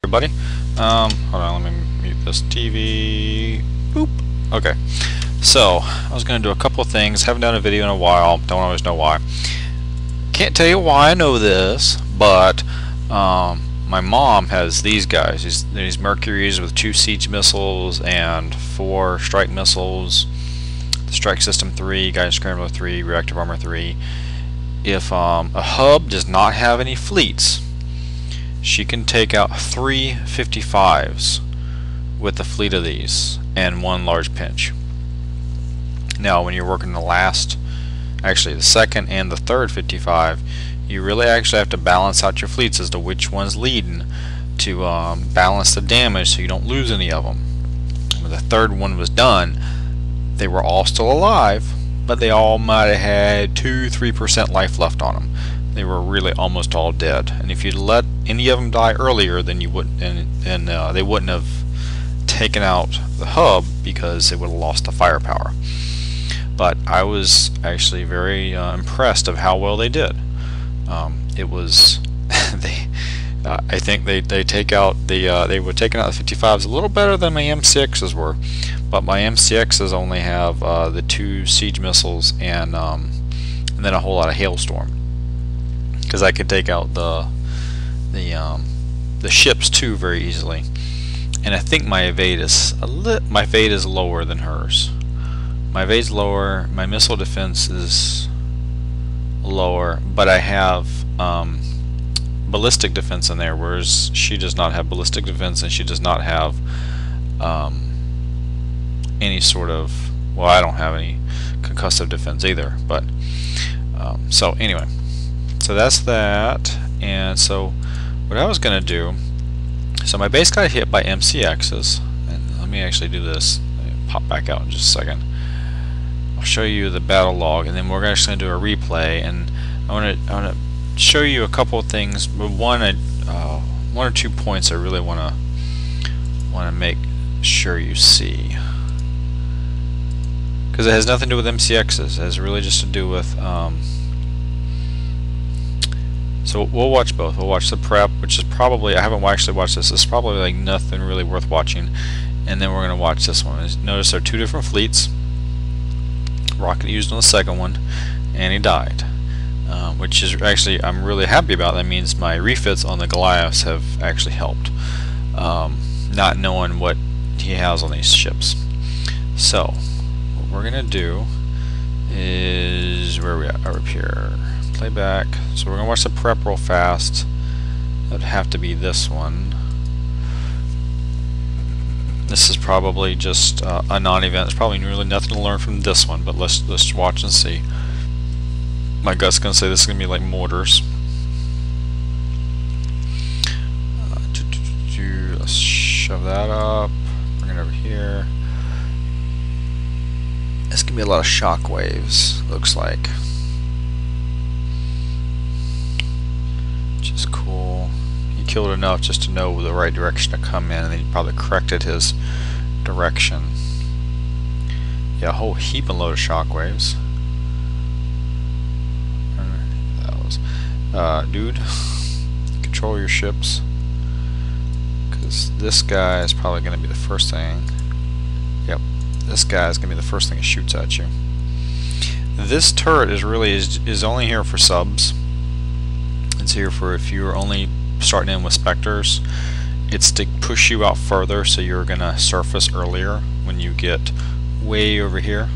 Everybody. Hold on, let me mute this TV. Boop. Okay. So, I was going to do a couple of things. Haven't done a video in a while. Don't always know why. Can't tell you why I know this, but my mom has these guys. These Mercuries with 2 siege missiles and 4 strike missiles. The Strike System 3, Guidance Scrambler 3, Reactive Armor 3. If a hub does not have any fleets, she can take out 3 55s with a fleet of these and 1 large pinch. Now when you're working the second and the third 55, you really actually have to balance out your fleets as to which one's leading to balance the damage so you don't lose any of them. When the third one was done, they were all still alive, but they all might have had 2-3% life left on them. They were really almost all dead, and if you'd let any of them die earlier, then you wouldn't, they wouldn't have taken out the hub because they would have lost the firepower. But I was actually very impressed of how well they did. It was I think they take out they were taking out the 55s a little better than my M6s were, but my M6s only have the 2 siege missiles and then a whole lot of hailstorm, because I could take out the ships too very easily. And I think my evade is lower than hers. My evade's lower, my missile defense is lower, but I have ballistic defense in there, whereas she does not have ballistic defense, and she does not have any sort of, well, I don't have any concussive defense either. But so anyway, so that's that. And so what I was gonna do, so my base got hit by MCXs, and let me actually do this. Let me pop back out in just a second. I'll show you the battle log, and then we're actually going to do a replay, and I want to show you a couple of things, but one or two points I really want to make sure you see, because it has nothing to do with MCXs. It has really just to do with so we'll watch both. We'll watch the prep, which is probably, I haven't actually watched this. It's probably like nothing really worth watching, and then we're going to watch this one. Notice there are 2 different fleets. Rocket used on the second one, and he died, which is actually, I'm really happy about. That means my refits on the Goliaths have actually helped, not knowing what he has on these ships. So what we're gonna do is, where are we at? Up here, playback. So we're gonna watch the prep real fast. That'd have to be this one. This is probably just a non-event. There's probably really nothing to learn from this one, but let's watch and see. My gut's gonna say this is gonna be like mortars. Let's shove that up. Bring it over here. It's gonna be a lot of shock waves. Looks like, which is cool. Killed enough just to know the right direction to come in, and then he probably corrected his direction. Yeah, a whole heap and load of shockwaves. Dude, control your ships, because this guy is probably going to be the first thing. Yep, this guy is going to be the first thing that shoots at you. This turret is only here for subs. It's here for if you're only starting in with Spectres. It's to push you out further, so you're gonna surface earlier when you get way over here.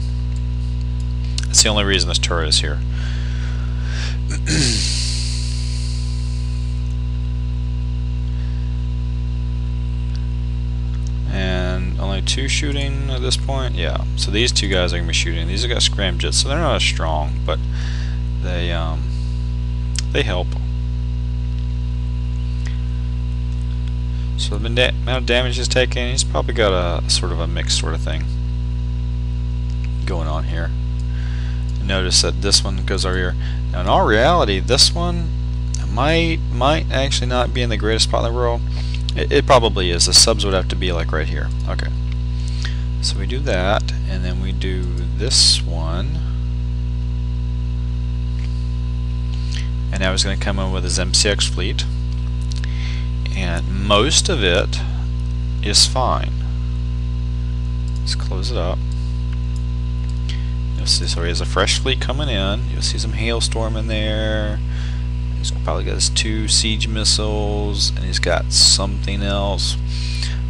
That's the only reason this turret is here. And only 2 shooting at this point. Yeah, so these 2 guys are gonna be shooting. These have got scramjets, so they're not as strong, but they help. So the amount of damage he's taking, he's probably got a sort of a mixed sort of thing going on here. Notice that this one goes over here. Now in all reality, this one might actually not be in the greatest spot in the world. It probably is. The subs would have to be like right here. Okay. So we do that, and then we do this one. And now he's going to come in with his MCX fleet. and most of it is fine. Let's close it up. You'll see, so he has a fresh fleet coming in. You'll see some hailstorm in there. He's probably got his 2 siege missiles, and he's got something else.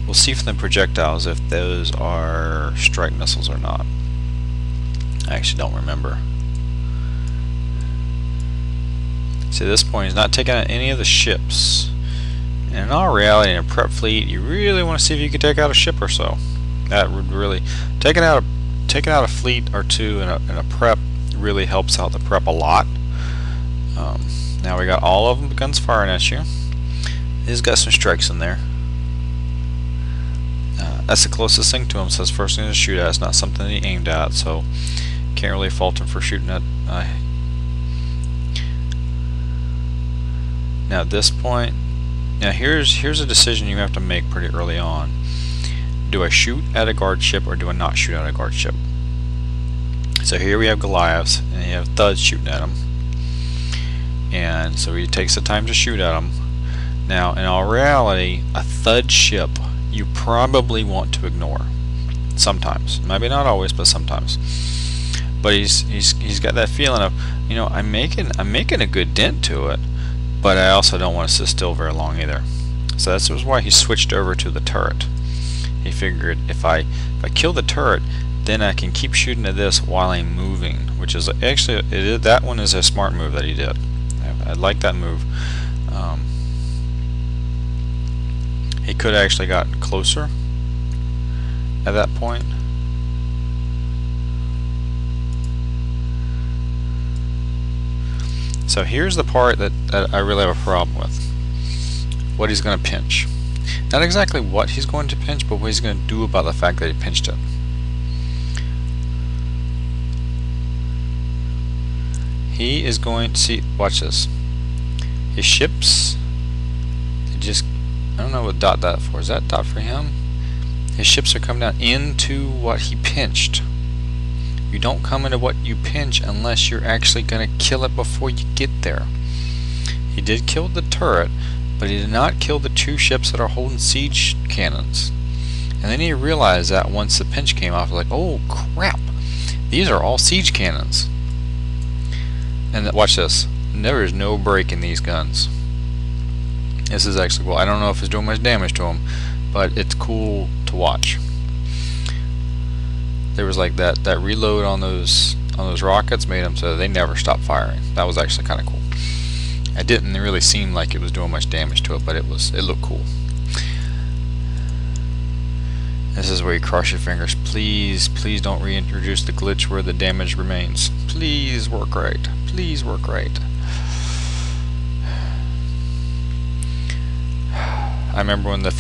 We'll see from the projectiles if those are strike missiles or not. I actually don't remember. See, at this point, he's not taking out any of the ships. And in all reality, in a prep fleet, you really want to see if you can take out a ship or so. That would really taking out a fleet or two in a prep really helps out the prep a lot. Now we got all of them guns firing at you. He's got some strikes in there. That's the closest thing to him, so it's first thing to shoot at. It's not something that he aimed at, so can't really fault him for shooting at. Now at this point, now here's a decision you have to make pretty early on. Do I shoot at a guard ship or do I not shoot at a guard ship? So here we have Goliaths, and you have thuds shooting at them. And so he takes the time to shoot at them. Now, in all reality, a thud ship you probably want to ignore. Sometimes, maybe not always, but sometimes. But he's got that feeling of, you know, I'm making a good dent to it, but I also don't want to sit still very long either. So that's why he switched over to the turret. He figured if I kill the turret, then I can keep shooting at this while I'm moving, which is actually that one is a smart move that he did. I like that move. He could have actually gotten closer at that point. So here's the part that I really have a problem with. What he's going to pinch. Not exactly what he's going to pinch, but what he's going to do about the fact that he pinched it. He is going to see, watch this. His ships, they just, I don't know what dot that for. Is that dot for him? His ships are coming down into what he pinched. You don't come into what you pinch unless you're actually going to kill it before you get there. He did kill the turret, but he did not kill the 2 ships that are holding siege cannons. And then he realized that once the pinch came off, like, oh crap, these are all siege cannons. And watch this. There is no break in these guns. This is actually cool. I don't know if it's doing much damage to them, but it's cool to watch. There was like that reload on those rockets made them so they never stopped firing. That was actually kind of cool. It didn't really seem like it was doing much damage to it, but it looked cool. This is where you cross your fingers. Please don't reintroduce the glitch where the damage remains. Please work right. Please work right. I remember when the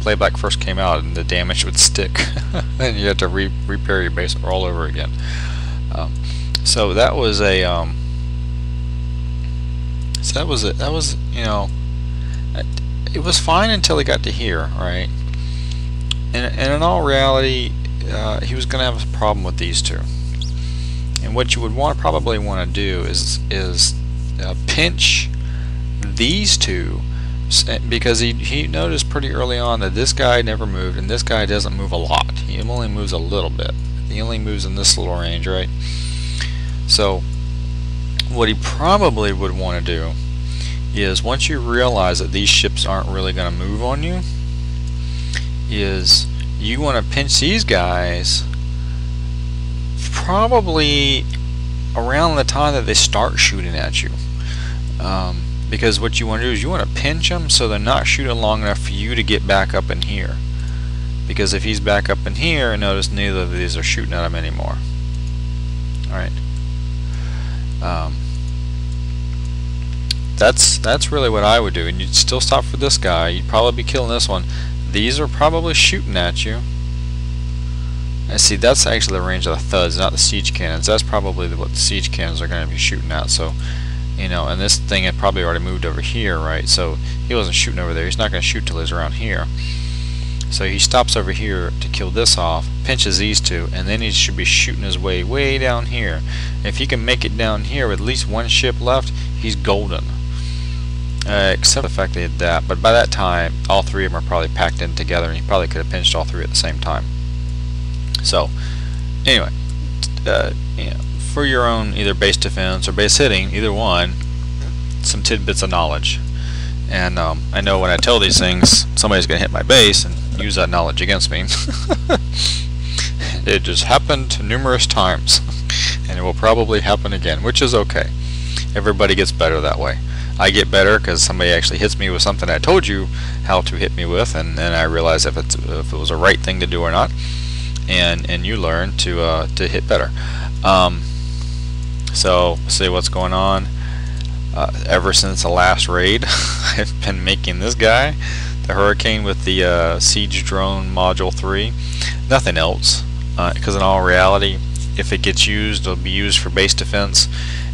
playback first came out and the damage would stick, and you had to repair your base all over again. So that was a that was you know, it was fine until he got to here, right? And in all reality, he was going to have a problem with these 2. And what you would probably want to do is pinch these 2, because he noticed pretty early on that this guy never moved and this guy doesn't move a lot. He only moves a little bit. He only moves in this little range, right? So what he probably would want to do is, once you realize that these ships aren't really going to move on you, is you want to pinch these guys probably around the time that they start shooting at you. Because what you want to do is you want to pinch them so they're not shooting long enough for you to get back up in here. Because if he's back up in here, notice neither of these are shooting at him anymore. Alright. That's really what I would do. And you'd still stop for this guy. You'd probably be killing this one. These are probably shooting at you. And see, that's actually the range of the thuds, not the siege cannons. That's probably what the siege cannons are going to be shooting at. So, you know, and this thing had probably already moved over here, right? So he wasn't shooting over there. He's not going to shoot till he's around here. So he stops over here to kill this off, pinches these 2, and then he should be shooting his way down here. If he can make it down here with at least 1 ship left, he's golden. except the fact they did that. But by that time, all three of them are probably packed in together, and you probably could have pinched all three at the same time. So, anyway, you know, for your own either base defense or base hitting, either one, some tidbits of knowledge. And I know when I tell these things, somebody's going to hit my base and use that knowledge against me. It just happened numerous times, and it will probably happen again, which is okay. Everybody gets better that way. I get better because somebody actually hits me with something I told you how to hit me with, and then I realize if it was a right thing to do or not, and you learn to hit better. So see what's going on. Ever since the last raid, I've been making this guy, the Hurricane with the Siege Drone Module 3. Nothing else, because in all reality, if it gets used, it'll be used for base defense,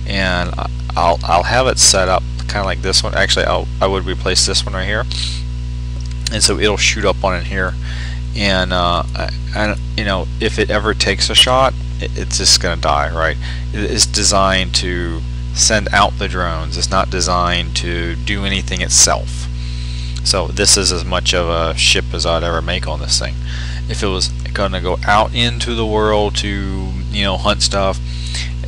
and I'll have it set up kind of like this one. Actually, I would replace this one right here, and so it'll shoot up on it here, and you know, if it ever takes a shot, it's just gonna die, right? It's designed to send out the drones. It's not designed to do anything itself. So this is as much of a ship as I'd ever make on this thing. If it was going to go out into the world to, you know, hunt stuff,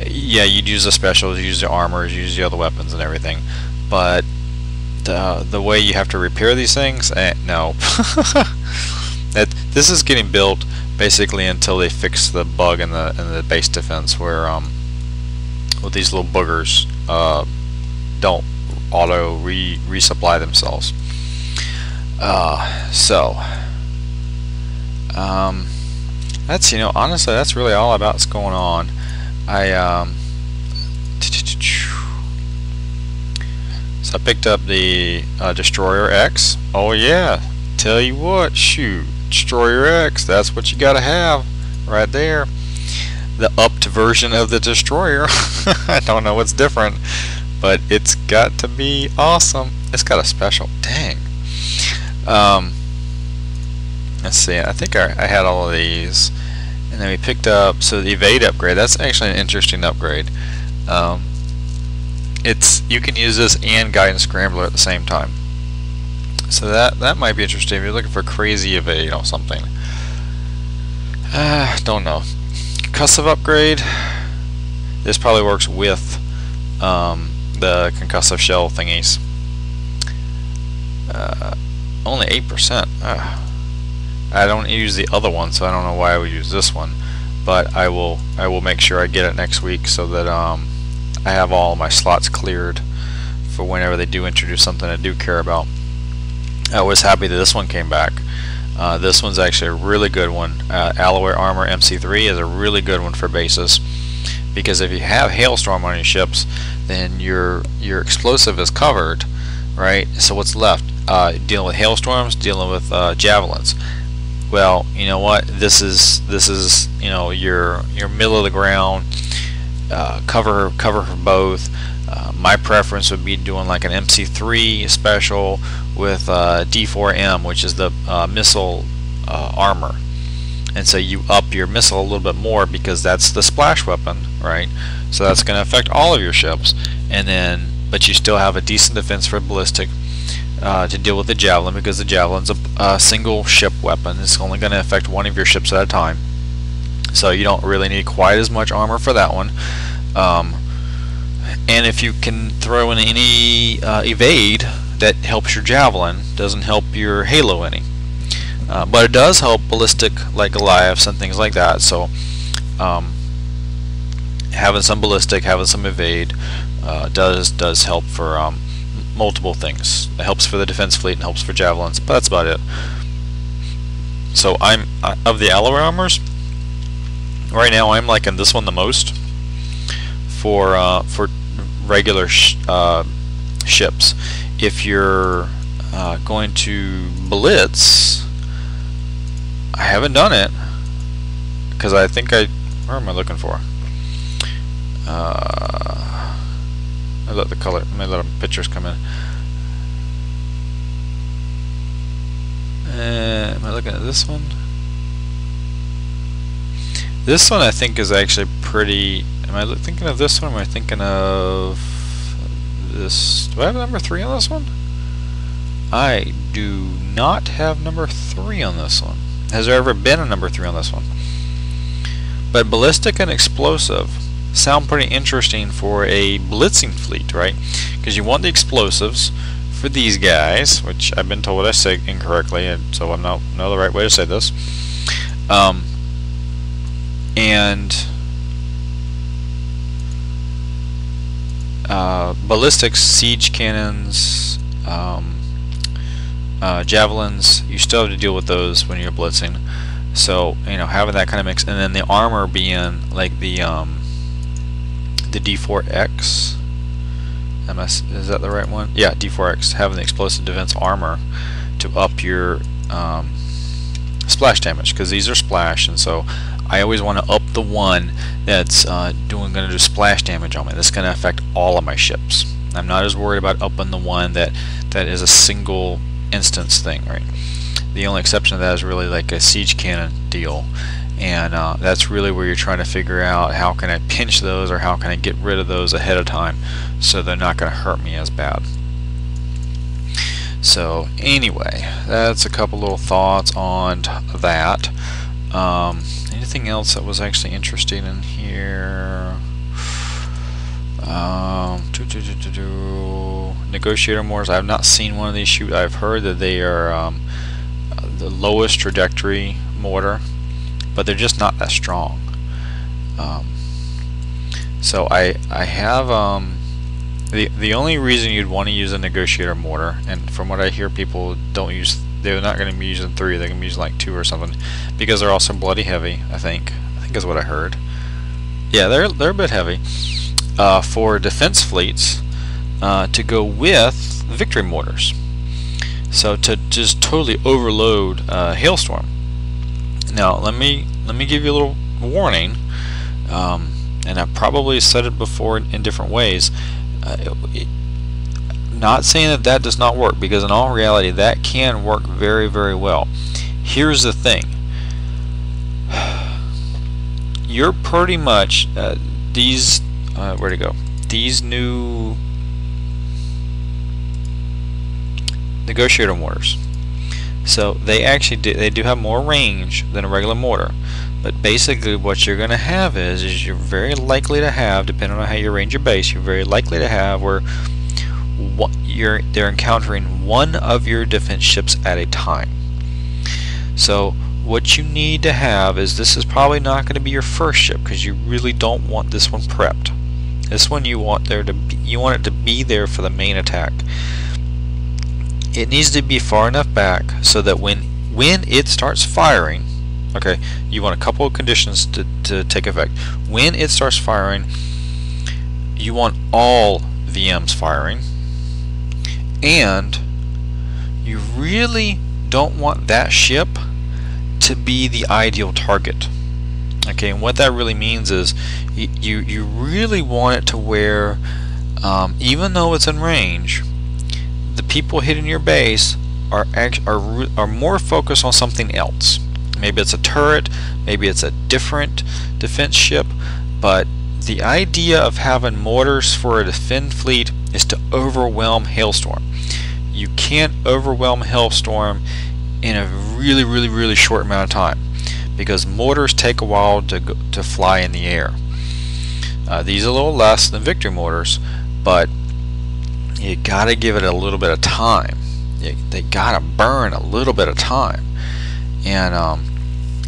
yeah, you'd use the specials, use the armors, use the other weapons and everything. But the way you have to repair these things, no. This is getting built basically until they fix the bug in the base defense where with these little boogers don't auto resupply themselves. That's, you know, honestly, that's really all about what's going on. So I picked up the Destroyer X. Oh yeah, tell you what, shoot, Destroyer X, that's what you gotta have right there. The upped version of the Destroyer. I don't know what's different, but it's got to be awesome. It's got a special. Dang. Let's see. I think I had all of these, and then we picked up. So the evade upgrade. That's actually an interesting upgrade. You can use this and Guidance Scrambler at the same time. So that might be interesting if you're looking for crazy evade or something. Don't know. Concussive upgrade. This probably works with the concussive shell thingies. Only 8%. I don't use the other one, so I don't know why I would use this one. But I will make sure I get it next week so that I have all my slots cleared for whenever they do introduce something I do care about. I was happy that this one came back. This one's actually a really good one. Alloy Armor MC3 is a really good one for bases, because if you have Hailstorm on your ships, then your explosive is covered, right? So what's left? Dealing with hailstorms, dealing with javelins. Well, you know what? This is you know, your middle of the ground cover for both. My preference would be doing like an MC3 special with D4M, which is the missile armor, and so you up your missile a little bit more because that's the splash weapon, right? So that's going to affect all of your ships, and then but you still have a decent defense for ballistic to deal with the javelin, because the javelin's a single ship weapon. It's only going to affect one of your ships at a time, so you don't really need quite as much armor for that one. And if you can throw in any evade that helps your javelin, doesn't help your halo any, but it does help ballistic like Goliaths and things like that. So having some ballistic, having some evade does help for multiple things. It helps for the defense fleet and helps for javelins, but that's about it. So I'm of the alloy armors right now, I'm liking this one the most for regular ships. If you're going to blitz, I haven't done it because I think where am I looking for? I let the color, I let pictures come in. Am I looking at this one? This one I think is actually pretty. Am I thinking of this one, or am I thinking of this. Do I have number 3 on this one? I do not have number 3 on this one. Has there ever been a number 3 on this one? But ballistic and explosive sound pretty interesting for a blitzing fleet, right? Because you want the explosives for these guys, which I've been told I say incorrectly, and so I don't know the right way to say this. And ballistics, siege cannons, javelins, you still have to deal with those when you're blitzing. So, you know, having that kind of mix, and then the armor being like the D4X. Is that the right one? Yeah, D4X, having the explosive defense armor to up your splash damage, because these are splash, and so I always want to up the one that's going to do splash damage on me. That's going to affect all of my ships. I'm not as worried about upping the one that is a single instance thing, right? The only exception to that is really like a siege cannon deal, and that's really where you're trying to figure out how can I pinch those, or how can I get rid of those ahead of time so they're not going to hurt me as bad. So anyway, that's a couple little thoughts on that. Anything else that was actually interesting in here? Negotiator mortars. I have not seen one of these shoot. I've heard that they are the lowest trajectory mortar, but they're just not that strong. So I have the only reason you'd want to use a negotiator mortar, and from what I hear, people don't use. They're not going to be using 3. They're going to be using like 2 or something, because they're also bloody heavy. I think is what I heard. Yeah, they're a bit heavy for defense fleets to go with victory mortars. So to just totally overload Hailstorm. Now let me give you a little warning, and I've probably said it before in different ways. Not saying that does not work, because in all reality that can work very, very well. Here's the thing: you're pretty much these where'd it go? These new negotiator mortars. So they actually do have more range than a regular mortar, but basically what you're going to have is you're very likely to have, depending on how you arrange your base, you're very likely to have where they're encountering one of your defense ships at a time. So what you need to have is, this is probably not going to be your first ship, because you really don't want this one prepped. This one you want it to be there for the main attack. It needs to be far enough back so that when it starts firing, okay, you want a couple of conditions to take effect. When it starts firing, you want all VMs firing, and you really don't want that ship to be the ideal target. Okay, and what that really means is you really want it to where, even though it's in range, the people hitting your base are more focused on something else. Maybe it's a turret, maybe it's a different defense ship, but the idea of having mortars for a defend fleet is to overwhelm Hailstorm. You can't overwhelm Hailstorm in a really, really, really short amount of time, because mortars take a while to fly in the air. These are a little less than victory mortars, but you gotta give it a little bit of time. They gotta burn a little bit of time, and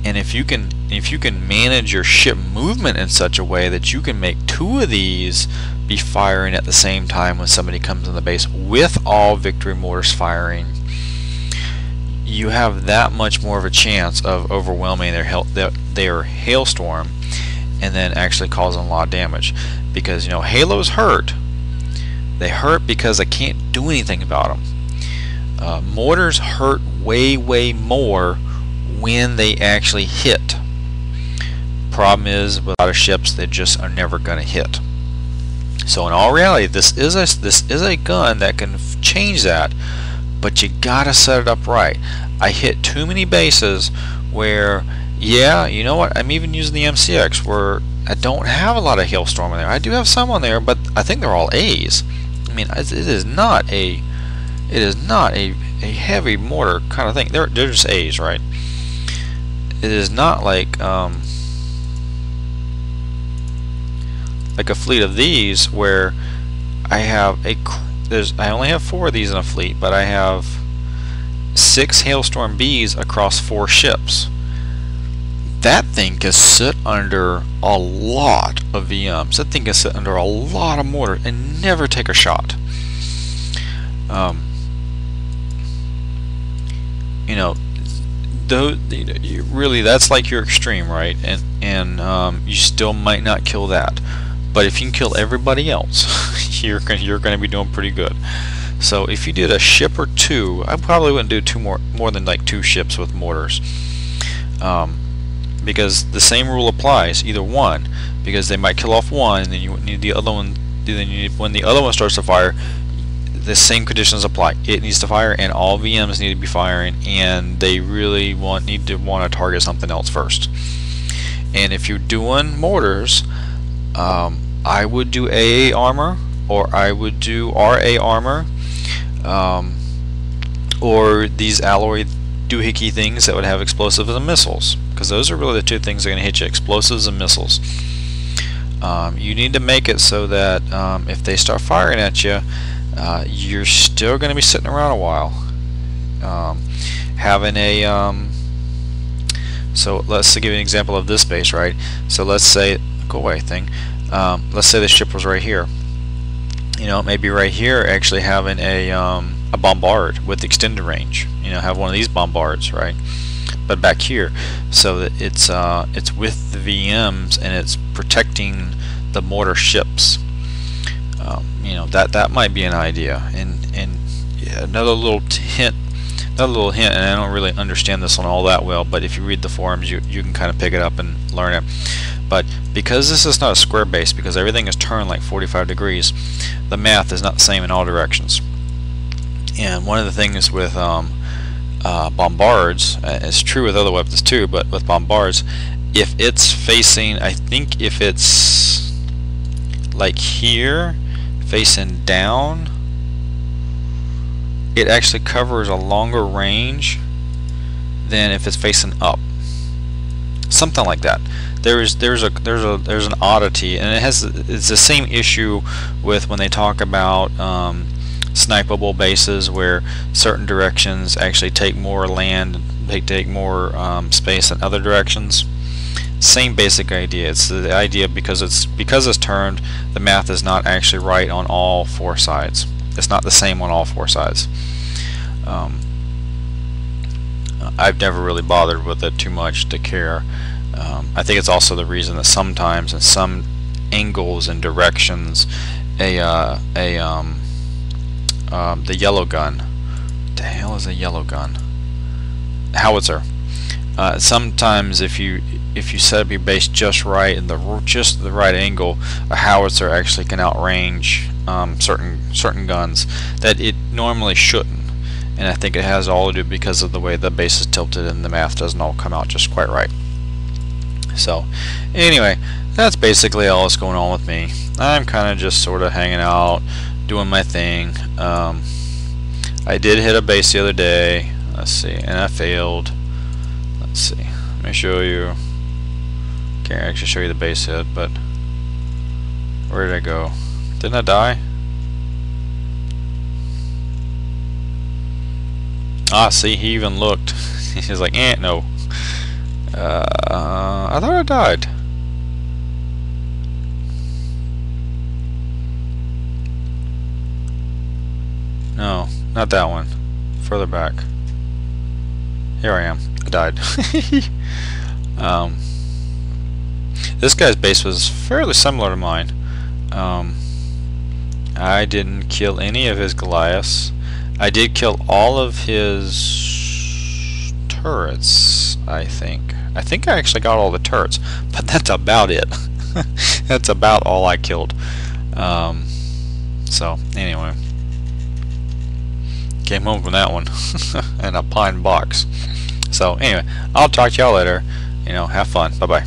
if you can manage your ship movement in such a way that you can make 2 of these be firing at the same time when somebody comes in the base, with all victory mortars firing, you have that much more of a chance of overwhelming their Hailstorm, and then actually causing a lot of damage. Because, you know, Halos hurt. They hurt because I can't do anything about them. Mortars hurt way, way more when they actually hit. Problem is, with a lot of ships, they just are never going to hit. So in all reality, this is a gun that can change that, but you gotta set it up right. I hit too many bases where, yeah, you know what, I'm even using the MCX where I don't have a lot of Hailstorm in there. I do have some on there, but I think they're all A's. mean, it is not a heavy mortar kind of thing. They're just A's, right? It is not like a fleet of these where I have I only have 4 of these in a fleet, but I have 6 Hailstorm Bs across 4 ships. That thing can sit under a lot of VMs. That thing can sit under a lot of mortar and never take a shot. You know, really, that's like your extreme, right? And you still might not kill that, but if you can kill everybody else, you're going to be doing pretty good. So if you did a ship or 2, I probably wouldn't do more than like 2 ships with mortars, because the same rule applies. Either one, because they might kill off one, and then you need the other one. When the other one starts to fire, the same conditions apply. It needs to fire, and all VMs need to be firing, and they really need to target something else first. And if you're doing mortars, I would do AA armor, or I would do RA armor, or these alloy doohickey things that would have explosives and missiles, because those are really the 2 things that are going to hit you: explosives and missiles. You need to make it so that if they start firing at you, you're still going to be sitting around a while. Having a so let's give you an example of this base, right? So let's say, go away thing. Let's say the ship was right here. You know, maybe right here, actually having a bombard with extended range. You know, have one of these bombards, right? But back here, so that it's with the VMs and it's protecting the mortar ships. You know, that might be an idea. And yeah, another little hint, and I don't really understand this one all that well, but if you read the forums, you can kind of pick it up and learn it. But because this is not a square base, because everything is turned like 45 degrees, the math is not the same in all directions. And one of the things with bombards, it's true with other weapons too, but with bombards, if it's facing, I think if it's like here, facing down, it actually covers a longer range than if it's facing up. Something like that. There's an oddity, and it's the same issue with when they talk about snipeable bases, where certain directions actually take more land, they take more space than other directions. Same basic idea. It's the idea because it's turned, the math is not actually right on all 4 sides. It's not the same on all 4 sides. I've never really bothered with it too much to care. I think it's also the reason that sometimes in some angles and directions, the yellow gun. What the hell is a yellow gun? Howitzer. Sometimes if you set up your base just right and just the right angle, a howitzer actually can outrange certain guns that it normally shouldn't. And I think it has all to do because of the way the base is tilted and the math doesn't all come out just quite right. So anyway, that's basically all that's going on with me. I'm kind of just sort of hanging out, doing my thing. I did hit a base the other day. Let's see, and I failed. Let's see. Let me show you. Can't actually show you the base hit, but where did I go? Didn't I die? Ah, see, he even looked. He's like, no. I thought I died. No, not that one. Further back. Here I am. I died. This guy's base was fairly similar to mine. I didn't kill any of his Goliaths. I did kill all of his turrets, I think. I think I actually got all the turrets, but that's about it. That's about all I killed. So, anyway. Came home from that one. And a pine box. So, anyway, I'll talk to y'all later. You know, have fun. Bye-bye.